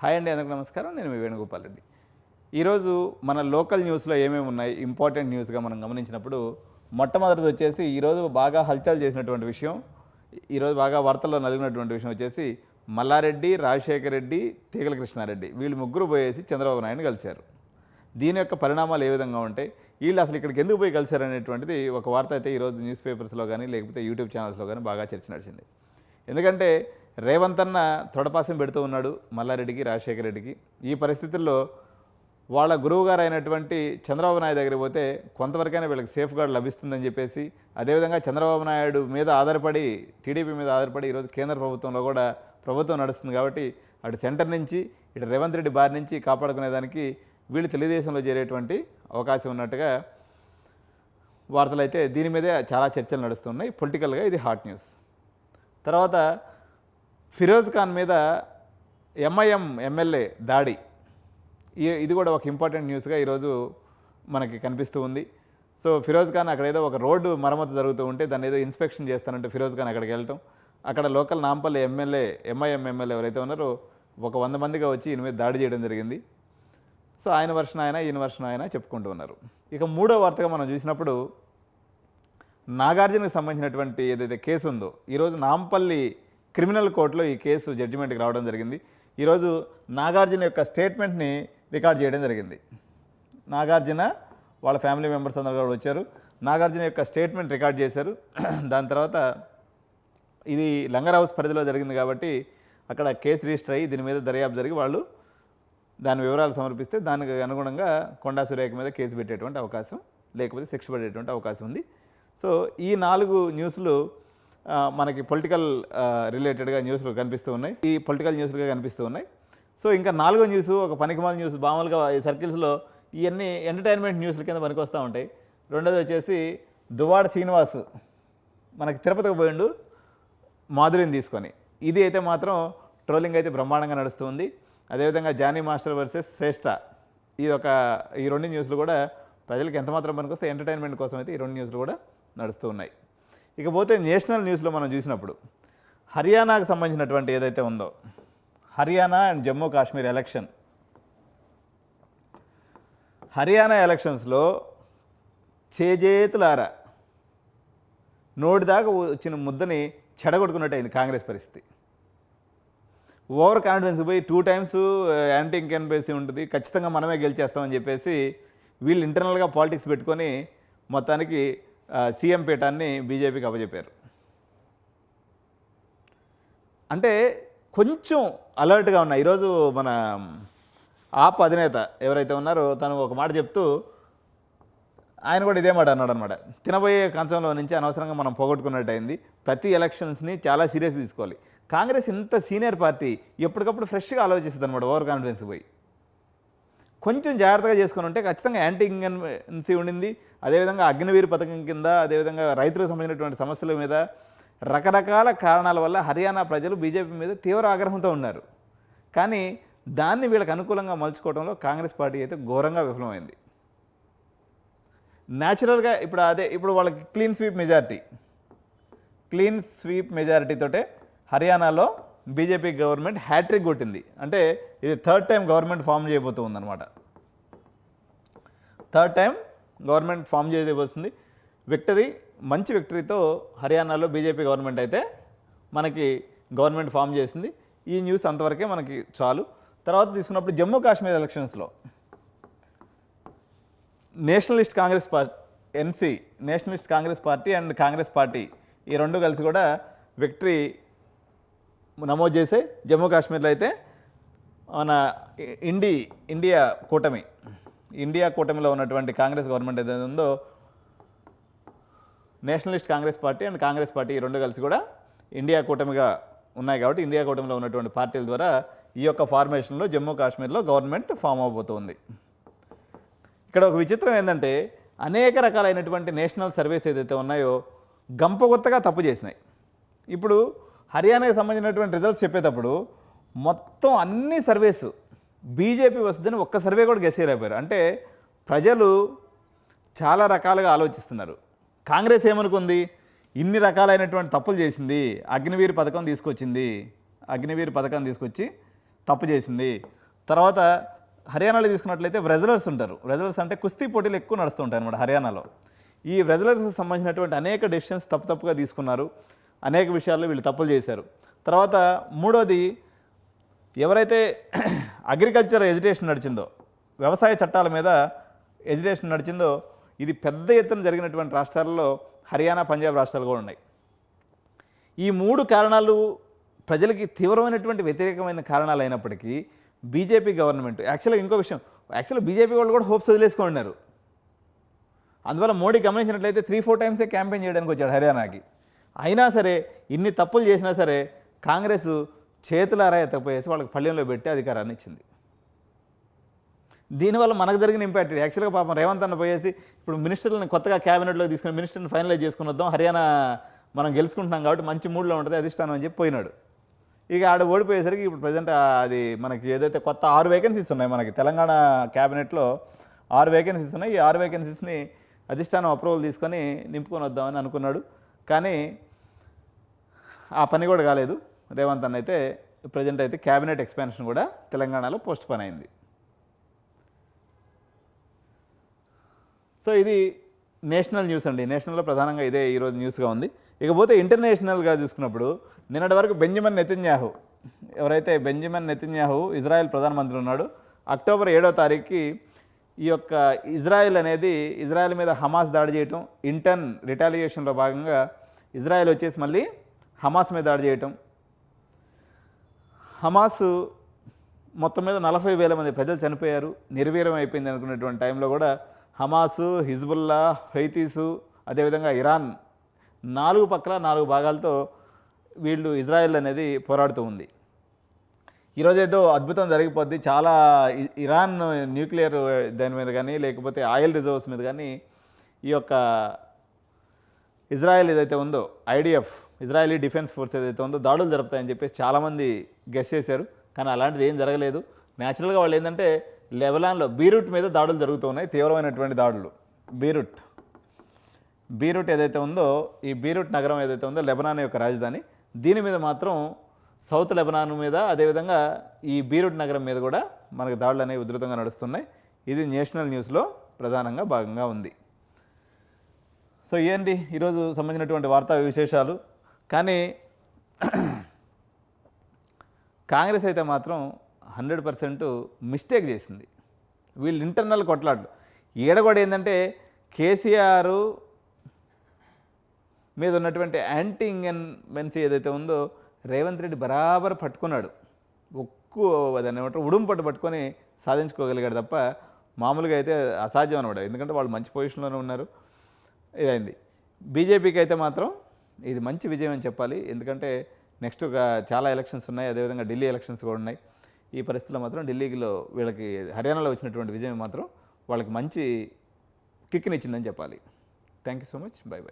Hi అండి, అందరికీ నమస్కారం. నేను మీ వేణుగోపాల్ రెడ్డి. ఈరోజు మన లోకల్ న్యూస్లో ఏమేమి ఉన్నాయి ఇంపార్టెంట్ న్యూస్గా మనం గమనించినప్పుడు మొట్టమొదటిది వచ్చేసి ఈరోజు బాగా హల్చల్ చేసినటువంటి విషయం, ఈరోజు బాగా వార్తల్లో నలిగినటువంటి విషయం వచ్చేసి మల్లారెడ్డి, రాజశేఖర్ రెడ్డి, తీగల కృష్ణారెడ్డి వీళ్ళు ముగ్గురు పోయేసి చంద్రబాబు నాయుడుని కలిశారు. దీని యొక్క పరిణామాలు ఏ విధంగా ఉంటాయి, వీళ్ళు అసలు ఇక్కడికి ఎందుకు పోయి కలిశారు అనేటువంటిది ఒక వార్త అయితే ఈరోజు న్యూస్ పేపర్స్లో కానీ లేకపోతే యూట్యూబ్ ఛానల్స్లో కానీ బాగా చర్చ నడిచింది. ఎందుకంటే రేవంత్ అన్న తొడపాసం పెడుతూ ఉన్నాడు మల్లారెడ్డికి, రాజశేఖర రెడ్డికి. ఈ పరిస్థితుల్లో వాళ్ళ గురువు గారు అయినటువంటి చంద్రబాబు నాయుడు దగ్గరికి పోతే కొంతవరకైనా వీళ్ళకి సేఫ్ గార్డ్ లభిస్తుందని చెప్పేసి, అదేవిధంగా చంద్రబాబు నాయుడు మీద ఆధారపడి, టీడీపీ మీద ఆధారపడి ఈరోజు కేంద్ర ప్రభుత్వంలో కూడా ప్రభుత్వం నడుస్తుంది కాబట్టి అటు సెంటర్ నుంచి ఇటు రేవంత్ రెడ్డి బారి నుంచి కాపాడుకునేదానికి వీళ్ళు తెలుగుదేశంలో చేరేటువంటి అవకాశం ఉన్నట్టుగా వార్తలు అయితే దీని మీదే చాలా చర్చలు నడుస్తున్నాయి. పొలిటికల్గా ఇది హాట్ న్యూస్. తర్వాత ఫిరోజ్ ఖాన్ మీద ఎంఐఎం ఎమ్మెల్యే దాడి, ఇది కూడా ఒక ఇంపార్టెంట్ న్యూస్గా ఈరోజు మనకి కనిపిస్తూ ఉంది. సో ఫిరోజ్ ఖాన్ అక్కడ ఏదో ఒక రోడ్డు మరమ్మతు జరుగుతూ ఉంటే దాన్ని ఏదో ఇన్స్పెక్షన్ చేస్తానంటే ఫిరోజ్ ఖాన్ అక్కడికి వెళ్ళటం, అక్కడ local Nampally MLA MIM MLA ఎవరైతే ఉన్నారో ఒక 100 మందిగా వచ్చి ఈయన మీద దాడి చేయడం జరిగింది. సో ఆయన వర్షన్ ఆయన, ఈయన వర్షన్ ఆయన చెప్పుకుంటూ ఉన్నారు. ఇక మూడో వార్తగా మనం చూసినప్పుడు నాగార్జునకు సంబంధించినటువంటి ఏదైతే కేసు ఉందో ఈరోజు నాంపల్లి క్రిమినల్ కోర్టులో ఈ కేసు జడ్జిమెంట్కి రావడం జరిగింది. ఈరోజు నాగార్జున యొక్క స్టేట్మెంట్ని రికార్డ్ చేయడం జరిగింది. నాగార్జున వాళ్ళ ఫ్యామిలీ మెంబర్స్ అందరూ కూడా వచ్చారు, నాగార్జున యొక్క స్టేట్మెంట్ రికార్డ్ చేశారు. దాని తర్వాత ఇది లంగర్ హౌస్ పరిధిలో జరిగింది కాబట్టి అక్కడ కేసు రిజిస్టర్ అయ్యి దీని మీద దర్యాప్తు జరిగి వాళ్ళు దాని వివరాలు సమర్పిస్తే దానికి అనుగుణంగా కొండా సురేఖ మీద కేసు పెట్టేటువంటి అవకాశం, లేకపోతే శిక్ష పడేటువంటి అవకాశం ఉంది. సో ఈ 4 న్యూస్లు మనకి పొలిటికల్ రిలేటెడ్గా న్యూస్లు కనిపిస్తూ ఉన్నాయి, ఈ పొలిటికల్ న్యూస్లుగా కనిపిస్తూ ఉన్నాయి. సో ఇంకా 4వ న్యూస్ ఒక పనికిమాల న్యూస్, మామూలుగా ఈ సర్కిల్స్లో ఇవన్నీ ఎంటర్టైన్మెంట్ న్యూస్ల కింద పనికొస్తూ ఉంటాయి. రెండోది వచ్చేసి దువ్వాడ శ్రీనివాస్ మనకి తిరుపతికి పోయిండు మాధురిని తీసుకొని, ఇది అయితే మాత్రం ట్రోలింగ్ అయితే బ్రహ్మాండంగా నడుస్తుంది. అదేవిధంగా జానీ మాస్టర్ వర్సెస్ శ్రేష్ఠ, ఈ 2 న్యూస్లు కూడా ప్రజలకు ఎంతమాత్రం పనికొస్తే ఎంటర్టైన్మెంట్ కోసం అయితే ఈ 2 న్యూస్లు కూడా నడుస్తూ ఉన్నాయి. ఇకపోతే నేషనల్ న్యూస్లో మనం చూసినప్పుడు హర్యానాకు సంబంధించినటువంటి ఏదైతే ఉందో హర్యానా అండ్ జమ్మూ కాశ్మీర్ ఎలక్షన్, హర్యానా ఎలక్షన్స్లో చేజేతులారా నోటి దాకా వచ్చిన ముద్దని చెడగొట్టుకున్నట్టు అయింది కాంగ్రెస్ పరిస్థితి. ఓవర్ కాన్ఫిడెన్స్ పోయి 2 టైమ్స్ యాంటీ ఇన్కంబెన్సీ ఉంటుంది, ఖచ్చితంగా మనమే గెలిచేస్తామని చెప్పేసి వీళ్ళు ఇంటర్నల్గా పాలిటిక్స్ పెట్టుకొని మొత్తానికి సీఎం పీఠాన్ని బీజేపీకి అప్పచెప్పారు. అంటే కొంచెం అలర్ట్గా ఉన్నాయి. ఈరోజు మన ఆప్ అధినేత ఎవరైతే ఉన్నారో తను ఒక మాట చెప్తూ ఆయన కూడా ఇదే మాట అన్నాడు అనమాట, తినబోయే కంచంలో నుంచి అనవసరంగా మనం పోగొట్టుకున్నట్టు అయింది, ప్రతి ఎలక్షన్స్ని చాలా సీరియస్గా తీసుకోవాలి. కాంగ్రెస్ ఇంత సీనియర్ పార్టీ ఎప్పటికప్పుడు ఫ్రెష్గా ఆలోచిస్తుంది అనమాట, ఓవర్ కాన్ఫిడెన్స్ పోయి కొంచెం జాగ్రత్తగా చేసుకుని ఉంటే ఖచ్చితంగా యాంటీ ఇన్కంబెన్సీ ఉండింది. అదేవిధంగా అగ్నివీర్ పథకం కింద, అదేవిధంగా రైతులకు సంబంధించినటువంటి సమస్యల మీద రకరకాల కారణాల వల్ల హర్యానా ప్రజలు బీజేపీ మీద తీవ్ర ఆగ్రహంతో ఉన్నారు. కానీ దాన్ని వీళ్ళకి అనుకూలంగా మలుచుకోవడంలో కాంగ్రెస్ పార్టీ అయితే ఘోరంగా విఫలమైంది. న్యాచురల్గా ఇప్పుడు వాళ్ళకి క్లీన్ స్వీప్ మెజారిటీతోటే హర్యానాలో బీజేపీ గవర్నమెంట్ హ్యాట్రిక్ కొట్టింది. అంటే ఇది 3rd టైం గవర్నమెంట్ ఫామ్ చేయబోతూ ఉందన్నమాట. 3rd టైం గవర్నమెంట్ ఫామ్ చేయబోతుంది. మంచి విక్టరీతో హర్యానాలో బీజేపీ గవర్నమెంట్ అయితే మనకి గవర్నమెంట్ ఫామ్ చేసింది. ఈ న్యూస్ అంతవరకే మనకి చాలు. తర్వాత తీసుకున్నప్పుడు జమ్మూ కాశ్మీర్ ఎలక్షన్స్లో Nationalist Congress party and Congress party ఈ 2 కలిసి కూడా విక్టరీ నమోదు చేసే జమ్మూ కాశ్మీర్లో అయితే మన ఇండియా కూటమిలో ఉన్నటువంటి కాంగ్రెస్ గవర్నమెంట్ ఏదైతే ఉందో Nationalist Congress party and Congress party ఈ 2 కలిసి కూడా ఇండియా కూటమిగా ఉన్నాయి కాబట్టి ఇండియా కూటమిలో ఉన్నటువంటి పార్టీల ద్వారా ఈ యొక్క ఫార్మేషన్లో జమ్మూ కాశ్మీర్లో గవర్నమెంట్ ఫామ్ అవబోతుంది. ఇక్కడ ఒక విచిత్రం ఏంటంటే అనేక రకాలైనటువంటి నేషనల్ సర్వేస్ ఏదైతే ఉన్నాయో గంపగొత్తగా తప్పు చేసినాయి. ఇప్పుడు హర్యానాకి సంబంధించినటువంటి రిజల్ట్స్ చెప్పేటప్పుడు మొత్తం అన్ని సర్వేస్ బీజేపీ వస్తుందని ఒక్క సర్వే కూడా గెస్ చేయలేకపోయారు. అంటే ప్రజలు చాలా రకాలుగా ఆలోచిస్తున్నారు. కాంగ్రెస్ ఏమనుకుంది, ఇన్ని రకాలైనటువంటి తప్పులు చేసింది, అగ్నివీర్ పథకం తీసుకొచ్చి తప్పు చేసింది. తర్వాత హర్యానాలో తీసుకున్నట్లయితే వ్రెజ్లర్స్ ఉంటారు. వ్రెజ్లర్స్ అంటే కుస్తీ పోటీలు ఎక్కువ నడుస్తుంటాయి అన్నమాట హర్యానాలో. ఈ వ్రెజ్లర్స్కి సంబంధించినటువంటి అనేక డెసిషన్స్ తప్పుగా తీసుకున్నారు. అనేక విషయాల్లో వీళ్ళు తప్పులు చేశారు. తర్వాత మూడోది, ఎవరైతే అగ్రికల్చర్ ఎడ్యుకేషన్ నడిచిందో, వ్యవసాయ చట్టాల మీద ఎడ్యుకేషన్ నడిచిందో, ఇది పెద్ద ఎత్తున జరిగినటువంటి రాష్ట్రాల్లో హర్యానా, పంజాబ్ రాష్ట్రాలు కూడా ఉన్నాయి. ఈ 3 కారణాలు ప్రజలకి తీవ్రమైనటువంటి వ్యతిరేకమైన కారణాలు అయినప్పటికీ బీజేపీ గవర్నమెంట్ యాక్చువల్గా ఇంకో విషయం, బీజేపీ వాళ్ళు కూడా హోప్స్ వదిలేసుకున్నారు. అందువల్ల మోడీ గమనించినట్లయితే 3-4 టైమ్సే క్యాంపెయిన్ చేయడానికి వచ్చాడు హర్యానాకి. అయినా సరే ఇన్ని తప్పులు చేసినా సరే కాంగ్రెస్ చేతులారా ఎత్తపోయేసి వాళ్ళకి పళ్ళెంలో పెట్టి అధికారాన్ని ఇచ్చింది. దీనివల్ల మనకు జరిగిన ఇంపాక్ట్ యాక్చువల్గా పాపం రేవంత్ అన్న పోయేసి ఇప్పుడు మినిస్టర్లను కొత్తగా క్యాబినెట్లో తీసుకుని మినిస్టర్ని ఫైనలైజ్ చేసుకుని వద్దాం, హర్యానా మనం గెలుచుకుంటున్నాం కాబట్టి మంచి మూడ్లో ఉంటుంది అధిష్టానం అని చెప్పి పోయినాడు. ఇక ఆడ ఓడిపోయేసరికి ఇప్పుడు ప్రజెంట్ అది మనకి ఏదైతే కొత్త 6 వేకెన్సీస్ ఉన్నాయి, మనకి తెలంగాణ క్యాబినెట్లో 6 వేకెన్సీస్ ఉన్నాయి. ఈ 6 వేకెన్సీస్ని అధిష్టానం అప్రూవల్ తీసుకొని నింపుకొని వద్దామని అనుకున్నాడు. కానీ ఆ పని కూడా కాలేదు. రేవంత్ అన్న అయితే ప్రజెంట్ అయితే క్యాబినెట్ ఎక్స్పాన్షన్ కూడా తెలంగాణలో పోస్ట్ పోన్ అయింది. సో ఇది నేషనల్ న్యూస్ అండి. నేషనల్లో ప్రధానంగా ఇదే ఈరోజు న్యూస్గా ఉంది. ఇకపోతే ఇంటర్నేషనల్గా చూసుకున్నప్పుడు నిన్నటి వరకు బెంజమిన్ నెతన్యాహు, ఎవరైతే బెంజమిన్ నెతన్యాహు ఇజ్రాయెల్ ప్రధానమంత్రి ఉన్నాడు, అక్టోబర్ 7వ తారీఖుకి ఈ యొక్క ఇజ్రాయెల్ మీద హమాస్ దాడి చేయటం, ఇంటర్న్ రిటాలియేషన్లో భాగంగా ఇజ్రాయెల్ వచ్చేసి మళ్ళీ హమాస్ మీద దాడి చేయటం. హమాస్ మొత్తం మీద 40,000 మంది ప్రజలు చనిపోయారు, నిర్వీర్యం అయిపోయింది అనుకునేటువంటి టైంలో కూడా హమాసు, హిజ్బుల్లా, హైతీసు, అదేవిధంగా ఇరాన్ 4 పక్కల 4 భాగాలతో వీళ్ళు ఇజ్రాయెల్ అనేది పోరాడుతూ ఉంది. ఈరోజు ఏదో అద్భుతం జరిగిపోద్ది, చాలా ఇరాన్ న్యూక్లియర్ దాని మీద కానీ లేకపోతే ఆయిల్ రిజర్వ్స్ మీద కానీ ఈ యొక్క ఇజ్రాయెల్ ఏదైతే ఉందో ఐడిఎఫ్, ఇజ్రాయలీ డిఫెన్స్ ఫోర్స్ ఏదైతే ఉందో దాడులు జరుపుతాయని చెప్పేసి చాలామంది గెస్ చేశారు. కానీ అలాంటిది ఏం జరగలేదు. న్యాచురల్గా వాళ్ళు ఏంటంటే లెబనాన్లో బీరూట్ మీద దాడులు జరుగుతూ ఉన్నాయి, తీవ్రమైనటువంటి దాడులు. బీరూట్ ఏదైతే ఉందో, ఈ బీరూట్ నగరం ఏదైతే ఉందో లెబనాన్ యొక్క రాజధాని, దీని మీద మాత్రం సౌత్ లెబనాన్ మీద అదేవిధంగా ఈ బీరూట్ నగరం మీద కూడా మనకు దాడులు అనేవి ఉధృతంగా నడుస్తున్నాయి. ఇది నేషనల్ న్యూస్లో ప్రధానంగా భాగంగా ఉంది. సో ఏంటి ఈరోజు సంబంధించినటువంటి వార్తా విశేషాలు. కానీ కాంగ్రెస్ అయితే మాత్రం 100% మిస్టేక్ చేసింది. వీళ్ళు ఇంటర్నల్ కొట్లాట్లు కూడా ఏంటంటే కేసీఆర్ మీద ఉన్నటువంటి యాంటీ ఇంగన్మెన్సీ ఏదైతే ఉందో రేవంత్ రెడ్డి బరాబర్ పట్టుకున్నాడు. దాన్ని ఏమంటారు ఉడుం పట్టుకొని సాధించుకోగలిగాడు తప్ప మామూలుగా అయితే అసాధ్యం అనమాట. ఎందుకంటే వాళ్ళు మంచి పొజిషన్లోనే ఉన్నారు. ఇదైంది. బీజేపీకి అయితే మాత్రం ఇది మంచి విజయం అని చెప్పాలి. ఎందుకంటే నెక్స్ట్ చాలా ఎలక్షన్స్ ఉన్నాయి, అదేవిధంగా ఢిల్లీ ఎలక్షన్స్ కూడా ఉన్నాయి. ఈ పరిస్థితుల్లో మాత్రం ఢిల్లీలో వీళ్ళకి హర్యానాలో వచ్చినటువంటి విజయం మాత్రం వాళ్ళకి మంచి కిక్నిచ్చిందని చెప్పాలి. Thank you so much. By by.